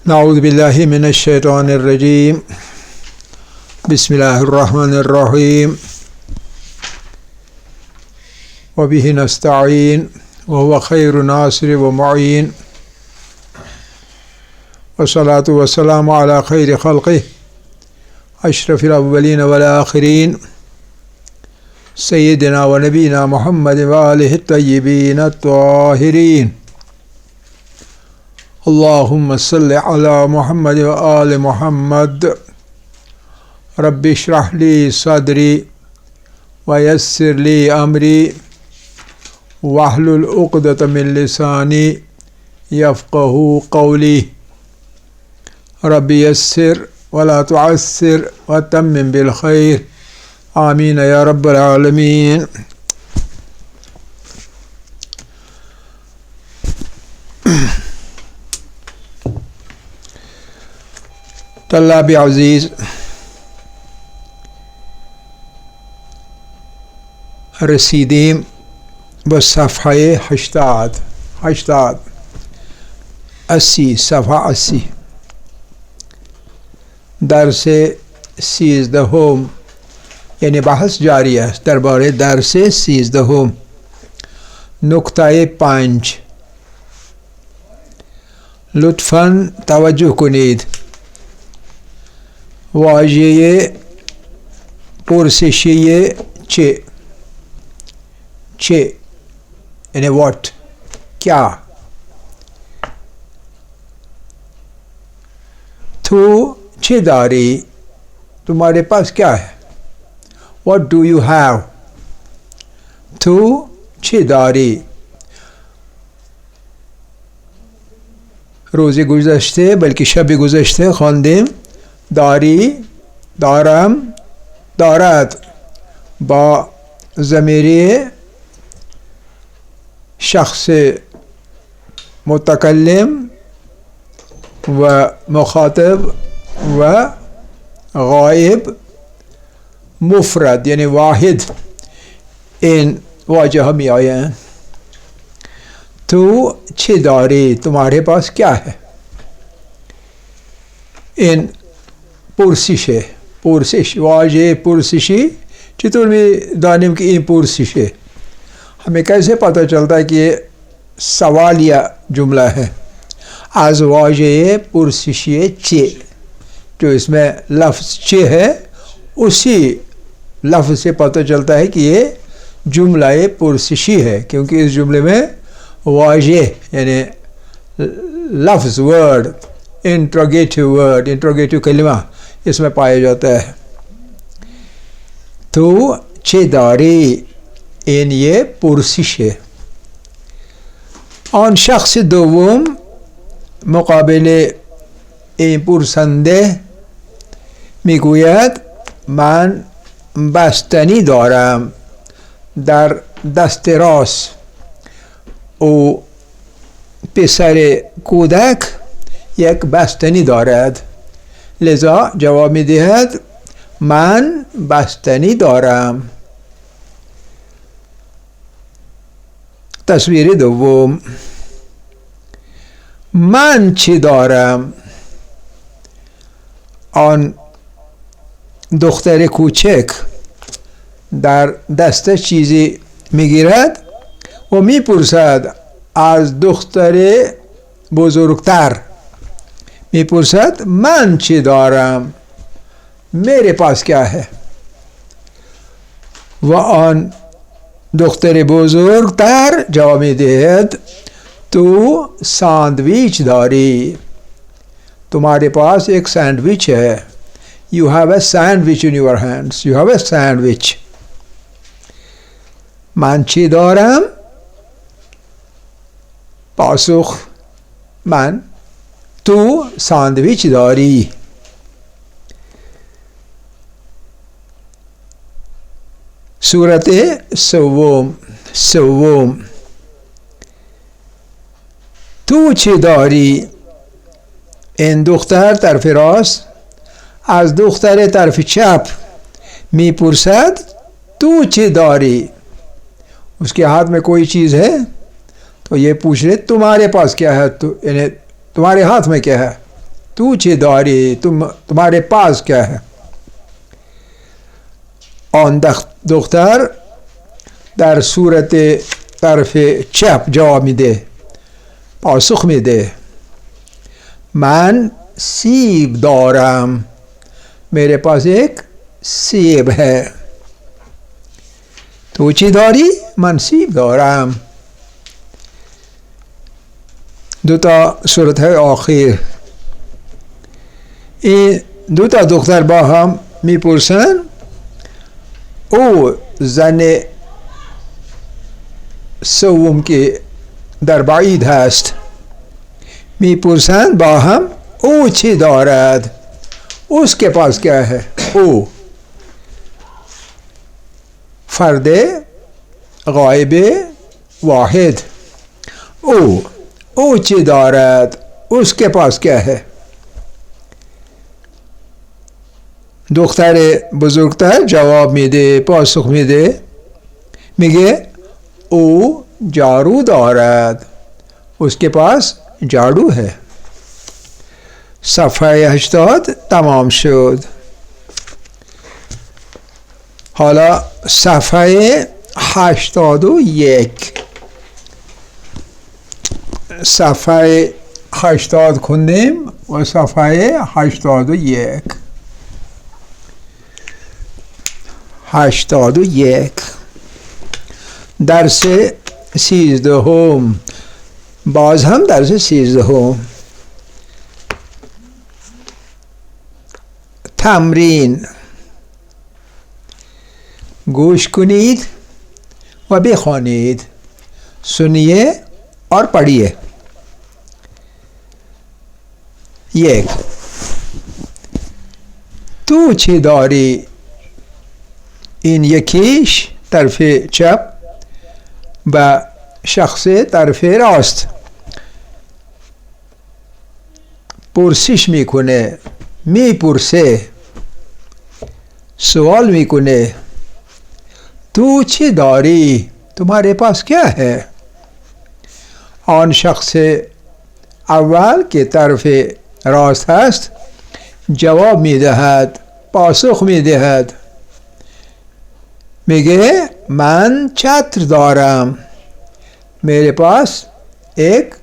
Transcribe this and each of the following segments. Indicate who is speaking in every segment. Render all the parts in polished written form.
Speaker 1: نعوذ باللہ من الشیطان الرجیم بسم اللہ الرحمن الرحیم وبہ نستعین وهو خیر ناصر ومعین والصلاة والسلام علی خیر خلقہ اشرف الاولین والآخرین سیدنا و نبینا محمد وآلہ الطیبین الطاہرین اللہم صلی علی محمد وآل محمد رب اشرح لی صدری ویسر لی امری واحلل عقدۃ من لسانی یفقہوا قولی رب یسر ولا تعسر وتمم بالخیر آمین یا رب العالمین۔ طلاب عزیز، رسیدیم به صفحه 80 صفحه 80 درس 13 یعنی بحث جاری است درباره درس 13 نکته 5. لطفاً توجه کنید. واژه پرسشی چه یعنی what کیا. تو چه داری؟ تمہارے پاس کیا ہے؟ What do you have؟ تو چه داری؟ روز گذشته بلکه شب گذشته خواندیم داری، دارم، دارد با ضمیر شخص متکلم و مخاطب و غائب مفرد یعنی واحد این واژه می آیند. تو چه داری؟ تمہارے پاس کیا ہے؟ این پرسش واژه پرسشی چطور می دانیم که این پرسشه؟ ہمیں کیسے پتہ چلتا ہے کہ یہ سوالیہ جملہ ہے؟ از واژه پرسشی چه، جو اس میں لفظ چه ہے اسی لفظ سے پتہ چلتا ہے کہ یہ جملہ پرسشی ہے، کیونکہ اس جملے میں واژه یعنی لفظ ورڈ انٹروگیٹو کلمہ اس میں پایا جاتا ہے. تو چه داری این یہ پرسش ہے. آن شخص دوم مقابل این پرسنده میگوید من بستنی دارم در دست راست. او پسر کودک یک بستنی دارد، لذا جواب میدهد من بستنی دارم. تصویر دوم من چی دارم؟ آن دختر کوچک در دست چیزی میگیرد و میپرسد از دختر بزرگتر، میپرسد من چی دارم؟ میرے پاس کیا ہے؟ و آن دختر بزرگتر جواب میدهد تو ساندویچ داری، تمہارے پاس ایک سینڈوچ ہے. You have a sandwich in your hands. You have a sandwich. من چی دارم؟ پاسخ من. تو ساندویچ داری. صورت سوم تو چی داری؟ این دختر طرف راست از دختر طرف چپ میپرسد تو چی داری؟ اس کے ہاتھ میں کوئی چیز ہے تو یہ پوچھ رہے تمہارے پاس کیا ہے، تو یعنی تمہارے ہاتھ میں کیا ہے. تو چه داری؟ تمہارے پاس کیا ہے؟ آن دختر در صورت طرف چپ جواب میده، پاسخ میده من سیب دارم، میرے پاس ایک سیب ہے. تو چی داری؟ من سیب دارم. دوتا صورت های آخر، این دوتا دختر با هم میپرسن. او زن سوم که در بعید هست میپرسند با هم او چی دارد؟ اس کے پاس کیا ہے؟ او فرد غائب واحد. او چی دارد؟ اس کے پاس کیا ہے؟ دختر بزرگتر جواب میده، پاسخ میده، میگه او جارو دارد، اس کے پاس جارو ہے. صفحه 80 تمام شد. حالا صفحه 81، صفحه 80 خوندیم و صفحه 81. 81 درس 13، باز هم درس 13. تمرین، گوش کنید و بخوانید، سنیے اور پڑھیے. 1 تو چی داری؟ این یکیش طرف چپ و شخص طرف راست پرسش میکنه، میپرسه، سوال میکنه تو چی داری؟ تمہارے پاس کیا ہے؟ آن شخص اول که طرف راست هست جواب میدهد، پاسخ میدهد، میگه من چتر دارم، میرے پاس ایک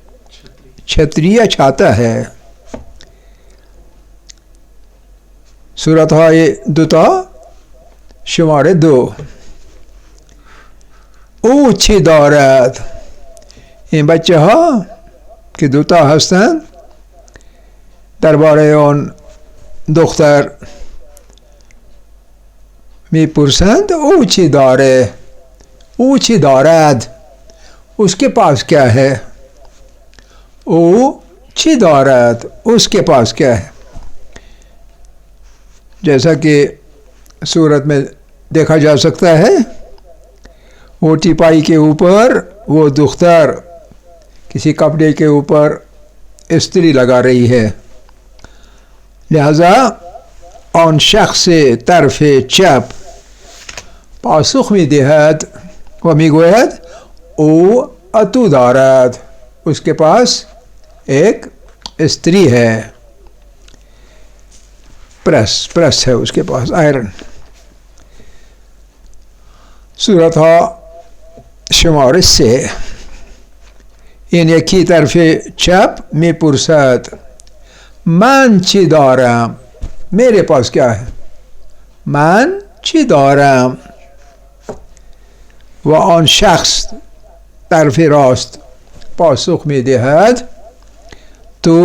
Speaker 1: چھتری یا چھاتا ہے. صورتهای دوتا شماره 2. او چی دارد؟ این بچه ها که دوتا هستند درباره اون دختر میپرسند او چی داره؟ او چی دارد؟ اس کے پاس کیا ہے؟ او چی دارد؟ اس کے پاس کیا ہے؟ جیسا کہ صورت میں دیکھا جا سکتا ہے، وہ ٹپائی کے اوپر وہ دختر کسی کپڑے کے اوپر استری لگا رہی ہے، لہذا آن شخص طرف چپ پاسخ میدهد و میگوید او اتو دارد، اس کے پاس ایک استری ہے، پرس ہے اس کے پاس، آئرن. صورت ها شماره 3. این یکی طرف چپ میپرسد من چی دارم؟ میرے پاس کیا ہے؟ من چی دارم؟ و آن شخص طرف راست پاسخ میدهد تو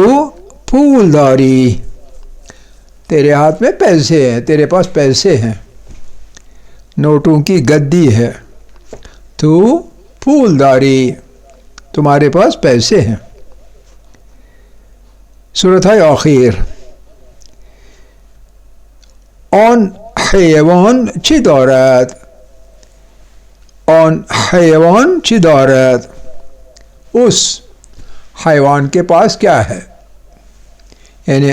Speaker 1: پول داری، تیرے ہاتھ میں پیسے ہیں، تیرے پاس پیسے ہیں، نوٹوں کی گدی ہے، تو پول داری، تمہارے پاس پیسے ہیں. صورت های آخر. آن حیوان چی دارد؟ آن حیوان چی دارد؟ اس حیوان کے پاس کیا ہے؟ یعنی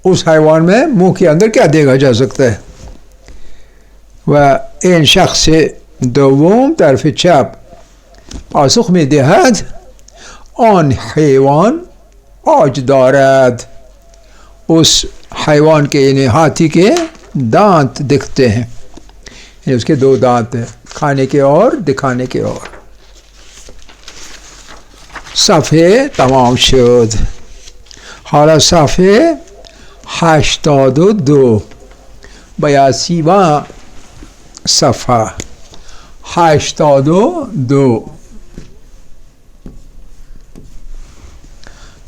Speaker 1: اس حیوان میں منہ کے اندر کیا دیکھا جا سکتا ہے؟ و این شخص دوم طرف چپ پاسخ میدهد آن حیوان عاج دارد، اس حیوان کے یعنی ہاتھی کے دانت دکھتے ہیں، یعنی اس کے دو دانت ہیں، کھانے کے اور دکھانے کے اور. صفحه تمام شد. حالا صفحه 82 82 صفحه 82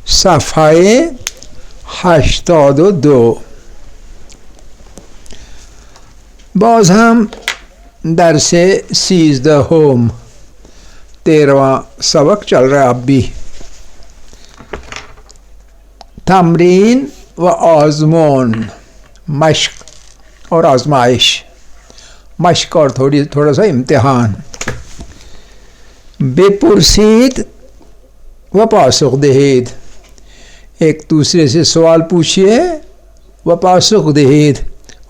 Speaker 1: صفحه 82 باز هم درس 13 13واں سبق چل رہا ہے اب بھی. تمرین و آزمون، مشق اور آزمائش، مشق اور تھوڑا سا امتحان. بپرسید و پاسخ دهید، ایک دوسرے سے سوال پوچھئے و پاسخ دهید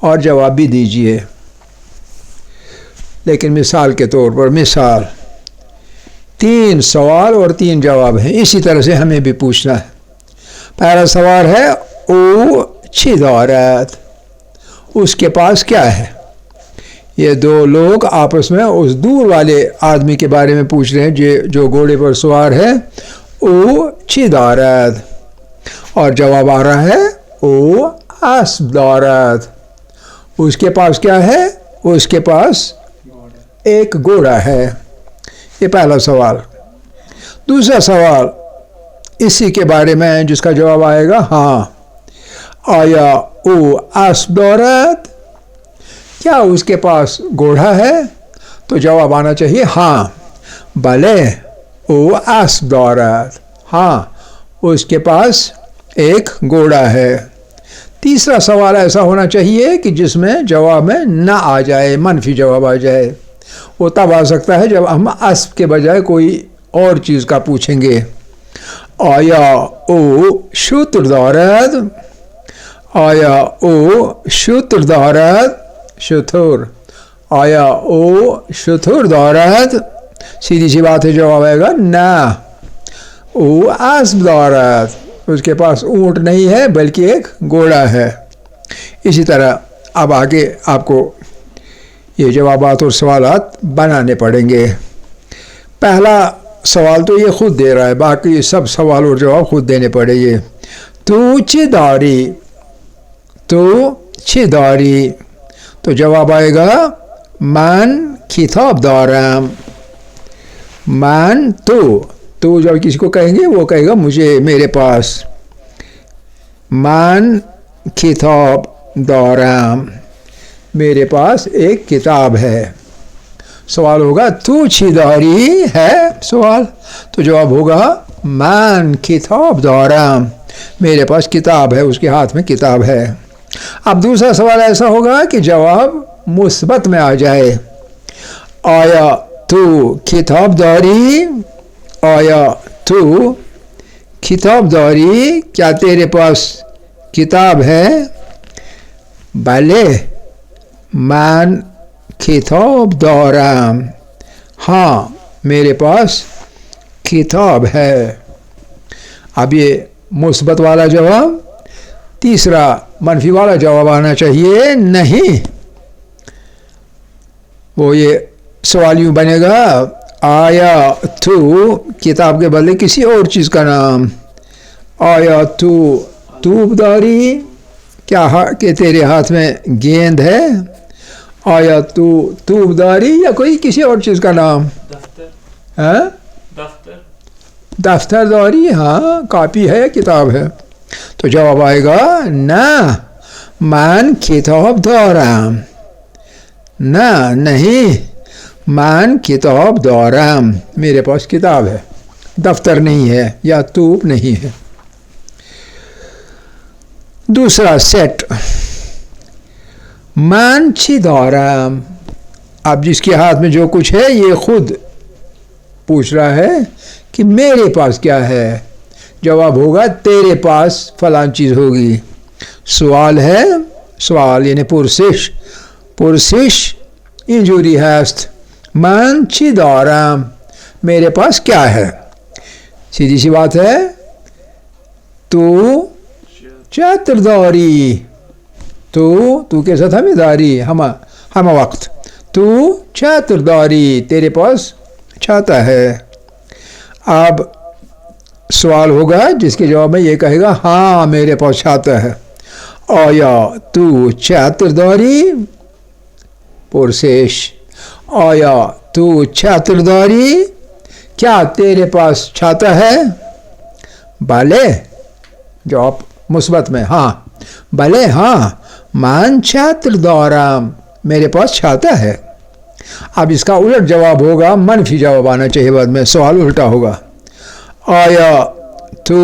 Speaker 1: اور جواب بھی دیجئے. لیکن مثال کے طور پر، مثال 3 سوال اور 3 جواب ہیں، اسی طرح سے ہمیں بھی پوچھنا ہے. پہلا سوال ہے او چی دارد، اس کے پاس کیا ہے. یہ 2 لوگ آپس میں اس دور والے آدمی کے بارے میں پوچھ رہے ہیں جو گھوڑے پر سوار ہے. او چی دارد، اور جواب آ رہا ہے او اسب دارد، اس کے پاس کیا ہے، اس کے پاس ایک گھوڑا ہے. یہ پہلا سوال. دوسرا سوال اسی کے بارے میں جس کا جواب آئے گا ہاں. آیا او اسب دارد، کیا اس کے پاس گھوڑا ہے، تو جواب آنا چاہیے ہاں. بلے او اسب دارد، ہاں اس کے پاس ایک گھوڑا ہے. تیسرا سوال ایسا ہونا چاہیے کہ جس میں جواب میں نہ آ جائے، منفی جواب آ جائے. وہ تب آ سکتا ہے جب ہم اسب کے بجائے کوئی اور چیز کا پوچھیں گے. آیا او شتر دارد، آیا او شتر دارد، شتر، آیا او شتر دارد، سیدھی سی بات ہے، جواب آئے گا نہ. او اسب دارد، اس کے پاس اونٹ نہیں ہے بلکہ ایک گھوڑا ہے. اسی طرح اب آگے آپ کو یہ جوابات اور سوالات بنانے پڑیں گے. پہلا سوال تو یہ خود دے رہا ہے، باقی سب سوال اور جواب خود دینے پڑے گے. تو چی داری، تو چی داری، تو جواب آئے گا من کتاب دارم. من تو جب کسی کو کہیں گے وہ کہے گا مجھے، میرے پاس. من کتاب دارم، میرے پاس ایک کتاب ہے. سوال ہوگا تو چی داری ہے سوال، تو جواب ہوگا من کتاب دارم، میرے پاس کتاب ہے، اس کے ہاتھ میں کتاب ہے. اب دوسرا سوال ایسا ہوگا کہ جواب مثبت میں آ جائے. آیا تو کتاب داری، آیا تو کتاب داری، کیا تیرے پاس کتاب ہے. بلے من کتاب دارم، ہاں میرے پاس کتاب ہے. اب یہ مثبت والا جواب. تیسرا منفی والا جواب آنا چاہیے نہیں. وہ یہ سوال یوں بنے گا آیا تو کتاب کے بدلے کسی اور چیز کا نام. آیا تو توپ داری، کیا کہ تیرے ہاتھ میں گیند ہے. آیا تو توپ داری یا کوئی کسی اور چیز کا نام. دفتر داری، ہاں کاپی ہے، کتاب ہے. تو جواب آئے گا نہ من کتاب دارم، نہ نہیں من کتاب دارم، میرے پاس کتاب ہے، دفتر نہیں ہے یا توپ نہیں ہے. دوسرا سیٹ من چی دارم. اب جس کے ہاتھ میں جو کچھ ہے یہ خود پوچھ رہا ہے کہ میرے پاس کیا ہے. جواب ہوگا تیرے پاس فلان چیز ہوگی. سوال ہے، سوال یعنی پرسش، پرسش اینجوری هست من چی دارم، میرے پاس کیا ہے. سیدھی سی بات ہے. تو چتر داری تو کے ساتھ ہمیں داری ہم وقت تو چتر داری تیرے پاس چھاتا ہے. اب سوال ہوگا جس کے جواب میں یہ کہے گا ہاں میرے پاس چھاتا ہے. آیا تو چتر داری؟ پرسش آیا تو چتر داری؟ کیا تیرے پاس چھاتا ہے؟ بلے. جواب مثبت میں ہاں. بلے ہاں من چتر دارم میرے پاس چھاتا ہے. اب اس کا الٹ جواب ہوگا, منفی جواب آنا چاہیے بعد میں, سوال الٹا ہوگا. آیا تو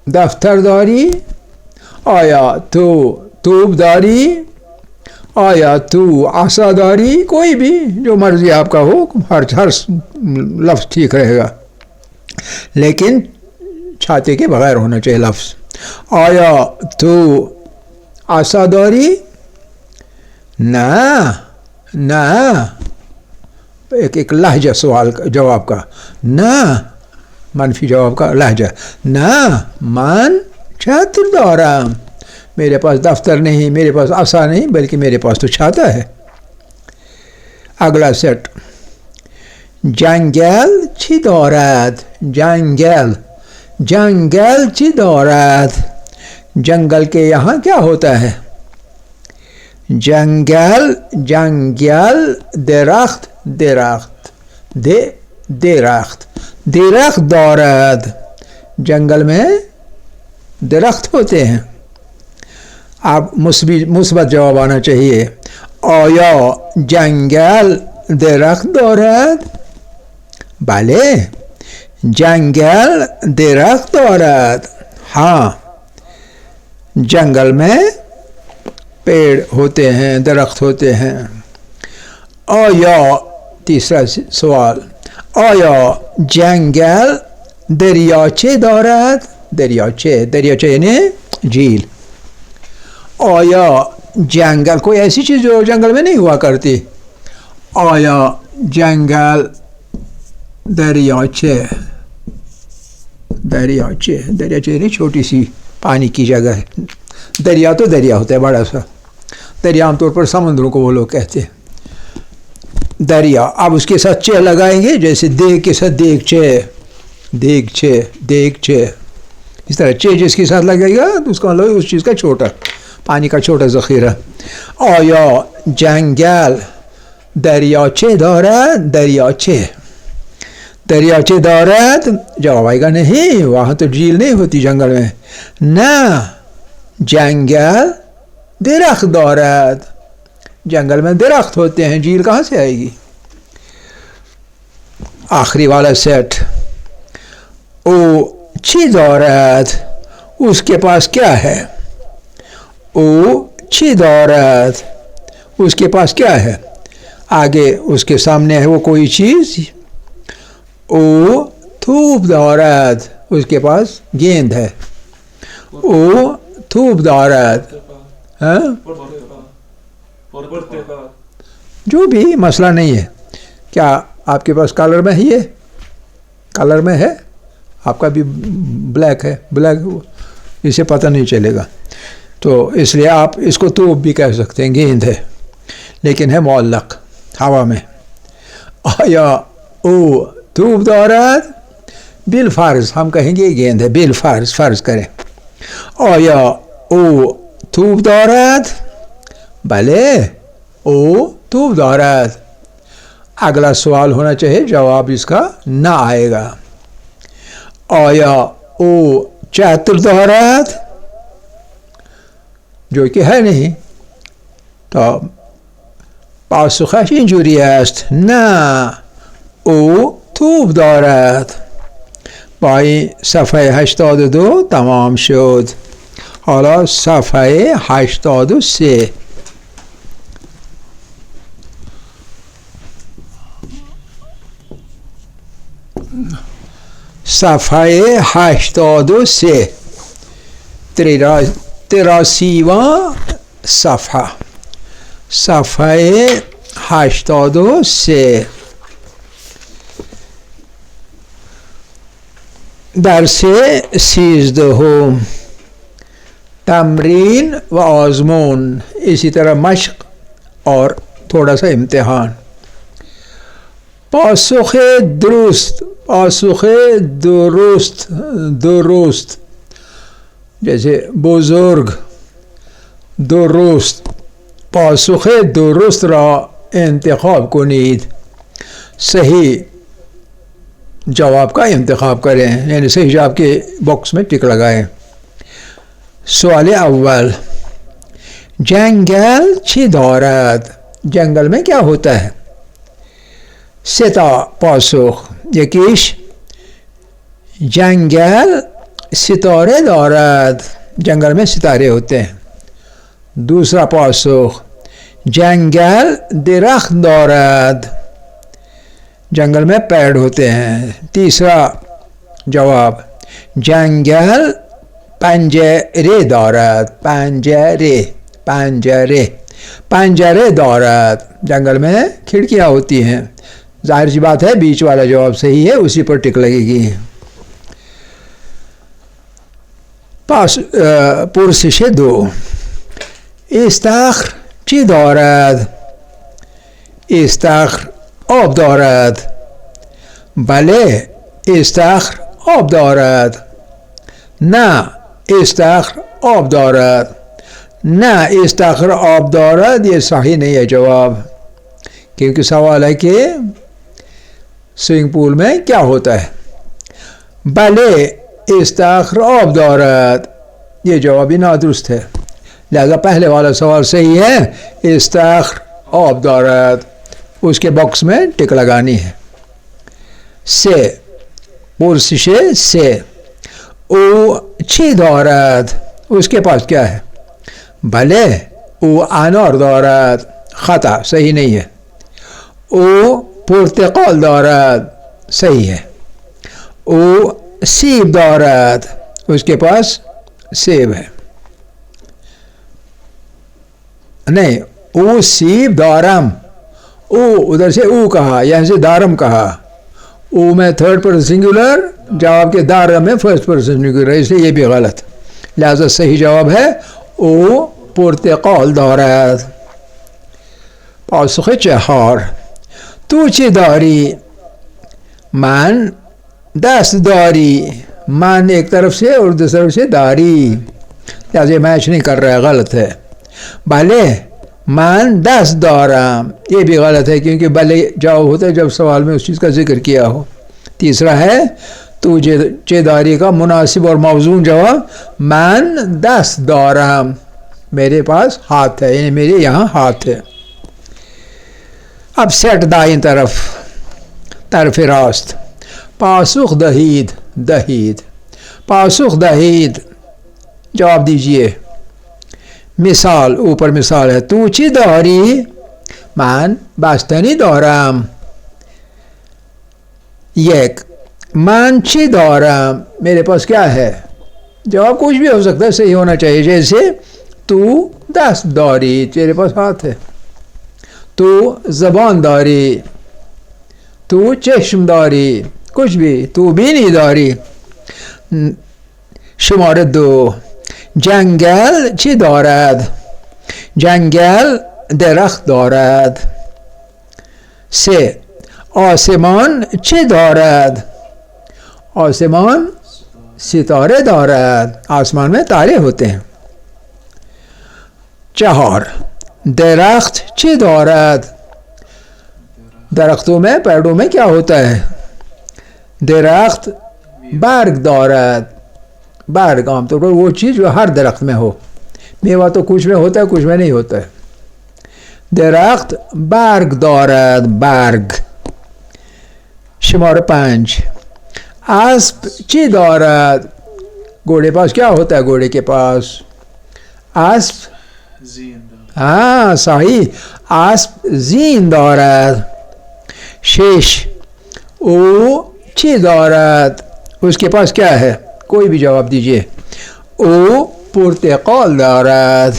Speaker 1: دفتر داری؟ آیا تو توپ داری؟ آیا تو عصا داری؟ کوئی بھی جو مرضی آپ کا ہو, ہر لفظ ٹھیک رہے گا, لیکن چھاتے کے بغیر ہونا چاہیے لفظ. آیا تو عصا داری؟ نہ ایک لہجہ سوال کا جواب کا, نہ منفی جواب کا لہجہ. نہ من چتر دارم میرے پاس دفتر نہیں, میرے پاس عصا نہیں, بلکہ میرے پاس تو چھاتا ہے. اگلا سیٹ. جنگل چی دارد؟ جنگل چی دارد؟ جنگل کے یہاں کیا ہوتا ہے؟ جنگل درخت درخت دارد. جنگل میں درخت ہوتے ہیں. اب مثبت جواب آنا چاہیے. آیا جنگل درخت دارد؟ بله جنگل درخت دارد. ہاں جنگل میں پیڑ ہوتے ہیں, درخت ہوتے ہیں. آیا تیسرا سوال. آیا جنگل دریاچه دارد؟ دریاچه یعنی جھیل. آیا جنگل کوئی ایسی چیز جو جنگل میں نہیں ہوا کرتی. آیا جنگل دریاچه یعنی چھوٹی سی پانی کی جگہ ہے. دریا تو دریا ہوتا ہے بڑا سا. دریا عام طور پر سمندروں کو وہ لوگ کہتے ہیں دریا. اب اس کے ساتھ چہ لگائیں گے, جیسے دیگ کے ساتھ دیگچے اس طرح چہ جس کے ساتھ لگے گا تو اس کا مطلب اس چیز کا چھوٹا, پانی کا چھوٹا ذخیرہ. آیا جنگل دریاچه دارد؟ دریاچه دارد جواب آئے گا نہیں, وہاں تو جھیل نہیں ہوتی جنگل میں. نہ جنگل درخت دارد, جنگل میں درخت ہوتے ہیں, جھیل کہاں سے آئے گی. آخری والا سیٹ. او چی دارد؟ اس کے پاس کیا ہے. او چی دارد اس کے پاس کیا ہے. آگے اس کے سامنے ہے وہ کوئی چیز. او توپ دارد اس کے پاس گیند ہے. او توپ دارد جو بھی مسئلہ نہیں ہے. کیا آپ کے پاس کلر میں ہے, یہ کلر میں ہے, آپ کا بھی بلیک ہے, بلیک اسے پتہ نہیں چلے گا, تو اس لیے آپ اس کو توپ بھی کہہ سکتے ہیں, گیند ہے لیکن ہے معلق ہوا میں. آیا او توپ دارد؟ بالفرض ہم کہیں گے گیند ہے, بالفرض فرض کریں. آیا او توپ دارد؟ بله او توپ دارد. اگلا سوال ہونا چاہیے, جواب اس کا نہ آئے گا. آیا او چتر دارد؟ جو که ہے نہیں, تو پاسخش اینجوری است. نه او توپ دارد. با این صفحه 82 تمام شد. حالا صفحه 83. صفحه 83 تراسیوان صفحه 83 درس 13. تمرین و آزمون، اسی طرح مشق اور تھوڑا سا امتحان. پاسخ درست، پاسخ درست، درست جیسے بزرگ، درست. پاسخ درست را انتخاب کنید، صحیح جواب کا انتخاب کریں، یعنی صحیح جواب کے باکس میں ٹک لگائیں. سوال اول، جنگل چی دارد؟ جنگل میں کیا ہوتا ہے؟ ستا پاسخ، یکیش جنگل ستاره دارد، جنگل میں ستارے ہوتے ہیں. دوسرا پاسخ، جنگل درخت دارد، جنگل میں پیڑ ہوتے ہیں. تیسرا جواب، جنگل پنجره دارد، پنجره، پنجره، پنجره دارد، جنگل میں کھڑکیاں ہوتی ہیں. ظاہر سی بات ہے بیچ والا جواب صحیح ہے، اسی پر ٹک لگے گی. پرسش دو، استخر چی دارد؟ استخر آب دارد. بله، استخر آب دارد. نه، استخر آب دارد. نه، استخر آب دارد یہ صحیح نہیں ہے جواب، کیونکہ سوال ہے کہ سوئمنگ پول میں کیا ہوتا ہے. بله، استخر آب دارد یہ جوابی نادرست ہے، لہذا پہلے والا سوال صحیح ہے، استخر آب دارد، اس کے باکس میں ٹک لگانی ہے. سه، پرسش سه، او چی دارد؟ اس کے پاس کیا ہے؟ بله، او انار دارد، خطا، صحیح نہیں ہے. او پرتقال دارد، صحیح ہے. او سیب دارد، اس کے پاس سیب ہے. نہیں، او سیب دارم، او ادھر سے او کہا، یہاں سے دارم کہا. او میں تھرڈ پرسن سنگولر، جواب کے دارم میں فرسٹ پرسن سنگولر، اس لیے یہ بھی غلط. لہذا صحیح جواب ہے او پرتقال دارد. پاسخ چهار، تو چی داری؟ من دست داری، من ایک طرف سے اور دوسری طرف سے داری، لہذا میچ نہیں کر رہا ہے، غلط ہے. بله، من دست دارم یہ بھی غلط ہے، کیونکہ بله جواب ہوتا ہے جب سوال میں اس چیز کا ذکر کیا ہو. تیسرا ہے تو چه داری کا مناسب اور موزون جواب، من دست دارم، میرے پاس ہاتھ ہے، یعنی میرے یہاں ہاتھ ہے. اب سیٹ دائیں طرف، طرف راست. پاسخ دهید، دهید، پاسخ دهید، جواب دیجئے. مثال، اوپر مثال ہے، تو چی داری؟ من بستنی دارم. یک، من چی دارم، میرے پاس کیا ہے؟ جواب کچھ بھی ہو سکتا ہے، صحیح ہونا چاہیے. جیسے تو دست داری، تیرے پاس ہاتھ ہے. تو زبان داری، تو چشم داری، کچھ بھی. تو بینی داری. شماره دو، جنگل چی دارد؟ جنگل درخت دارد. سه، آسمان چی دارد؟ آسمان ستاره دارد، آسمان میں تارے ہوتے ہیں. چهار، درخت چی دارد؟ درختوں میں، پیڑوں میں کیا ہوتا ہے؟ درخت برگ دارد. برگ عام طور پر وہ چیز جو ہر درخت میں ہو، میوہ تو کچھ میں ہوتا ہے، کچھ میں نہیں ہوتا ہے. درخت برگ دارد، برگ. شماره 5، اسب چی دارد؟ گھوڑے پاس کیا ہوتا ہے؟ گھوڑے کے پاس اسب، ہاں صحیح، اسب زین دارد. 6، او چی دارد؟ اس کے پاس کیا ہے؟ کوئی بھی جواب دیجئے. او پرتقال دارد.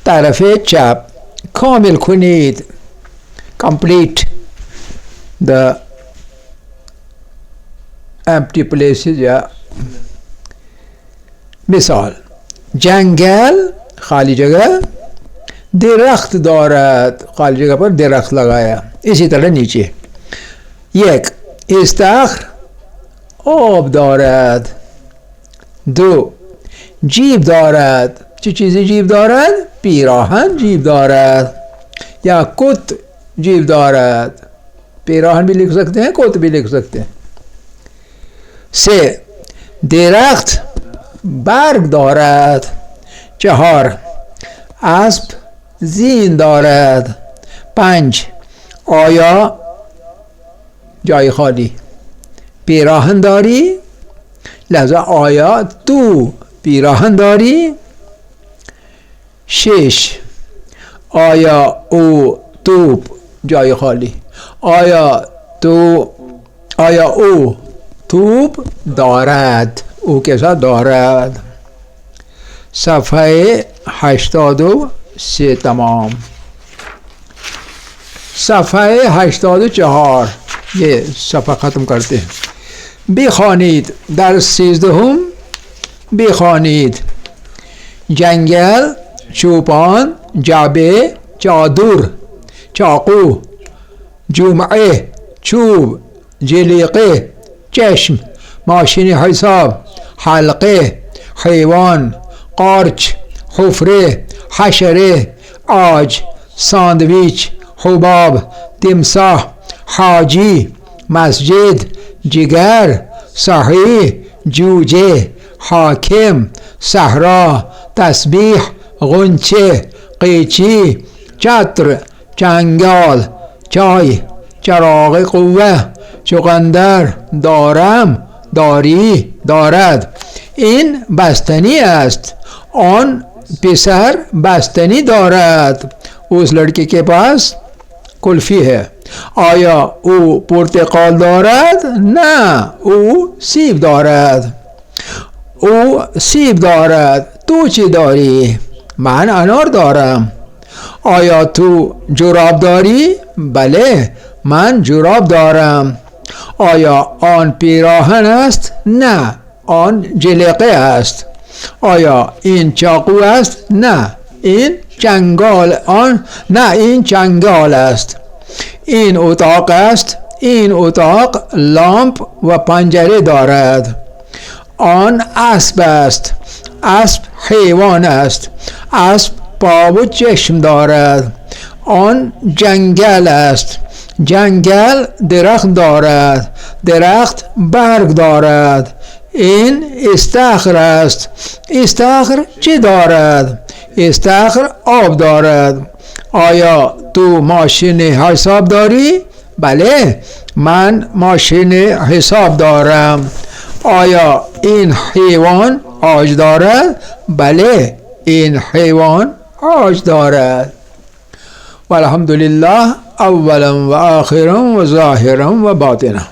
Speaker 1: طرف چپ، کامل کنید، complete the empty places. یا مثال، جنگل خالی جگہ، درخت دارد خالی جگہ پر درخت لگایا. اسی طرح نیچے. یک، استخر آب دارد. دو، جیب دارد. چه چیزی جیب دارد؟ پیراهن جیب دارد یا کت جیب دارد. پیراهن بھی لکھ سکتے ہیں، کت بھی لکھ سکتے ہیں. سه، درخت برگ دارد. چهار، اسب زین دارد. 5، آیا جای خالی. پیراهن داری؟ لحظه، آیا تو پیراهن داری؟ 6، آیا او توپ جای خالی. آیا او توپ دارد. او کے ساتھ دارد. صفحه 83 تمام. صفحه 84 یہ صفحہ ختم کرتے ہیں. بخوانید. درس 13. بخوانید. جنگل، چوپان، جعبه، چادر، چاقو، جمعه، چوب، جلیقه، چشم، ماشین حساب، حلقه، حیوان، قارچ، حفره، حشره، عاج، ساندویچ، حباب، تمساح، حاجی، مسجد، جگر، صحیح، جوجه، حاکم، صحرا، تسبیح، غنچه، قیچی، چتر، چنگال، چای، چراغ قوه، چقندر، دارم، داری، دارد. این بستنی است. آن پسر بستنی دارد. اس لڑکی کے پاس کلفی ہے. آیا او پرتقال دارد؟ نه، او سیب دارد. او سیب دارد. تو چی داری؟ من انار دارم. آیا تو جوراب داری؟ بله، من جوراب دارم. آیا آن پیراهن است؟ نه، آن جلیقه است. آیا این چاقو است؟ نه، این چنگال. این چنگال است. این اتاق است. این اتاق لامپ و پنجره دارد. آن اسب است. اسب حیوان است. اسب پا و چشم دارد. آن جنگل است. جنگل درخت دارد. درخت برگ دارد. این استخر است. استخر چی دارد؟ استخر آب دارد. آیا تو ماشین حساب داری؟ بله، من ماشین حساب دارم. آیا این حیوان عاج دارد؟ بله، این حیوان عاج دارد. والحمدلله اولا و آخرا و ظاهرا و باطنا.